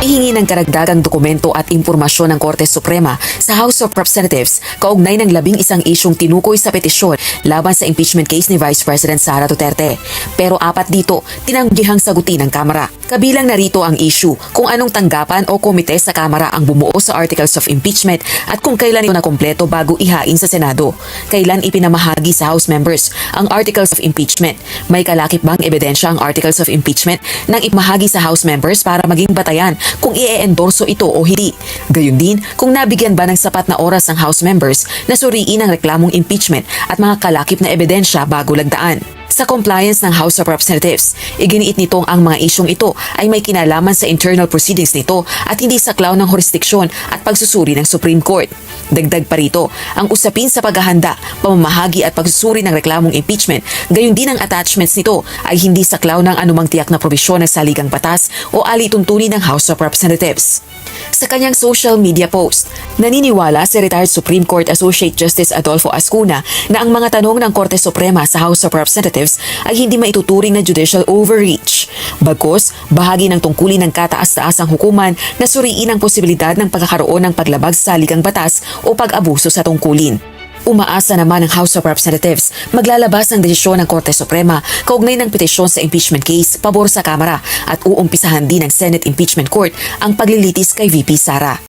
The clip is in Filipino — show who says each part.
Speaker 1: Ihingi ng karagdagang dokumento at impormasyon ng Korte Suprema sa House of Representatives kaugnay ng 11 isyung tinukoy sa petisyon laban sa impeachment case ni Vice President Sara Duterte. Pero 4 dito tinanggihang sagutin ng Kamara. Kabilang narito ang issue kung anong tanggapan o komite sa Kamara ang bumuo sa Articles of Impeachment at kung kailan ito nakumpleto bago ihain sa Senado. Kailan ipinamahagi sa House members ang Articles of Impeachment. May kalakip bang ebidensya ang Articles of Impeachment nang ipamahagi sa House members para maging batayan kung i-endorso ito o hindi. Gayun din kung nabigyan ba ng sapat na oras ang House members na suriin ang reklamong impeachment at mga kalakip na ebidensya bago lagdaan. Sa compliance ng House of Representatives, iginiit nitong ang mga isyong ito ay may kinalaman sa internal proceedings nito at hindi saklaw ng jurisdiksyon at pagsusuri ng Supreme Court. Dagdag pa rito, ang usapin sa paghahanda, pamamahagi at pagsusuri ng reklamong impeachment, gayon din ang attachments nito ay hindi saklaw ng anumang tiyak na probisyon ng saligang batas o alituntunin ng House of Representatives. Sa kanyang social media post, naniniwala si retired Supreme Court Associate Justice Adolfo Ascuna na ang mga tanong ng Korte Suprema sa House of Representatives ay hindi maituturing na judicial overreach. Bagkus, bahagi ng tungkulin ng kataas-taasang hukuman na suriin ang posibilidad ng pagkakaroon ng paglabag sa saligang batas o pag-abuso sa tungkulin. Umaasa naman ang House of Representatives maglalabas ng desisyon ng Korte Suprema kaugnay ng petisyon sa impeachment case pabor sa Kamara at uumpisahan din ng Senate Impeachment Court ang paglilitis kay VP Sara.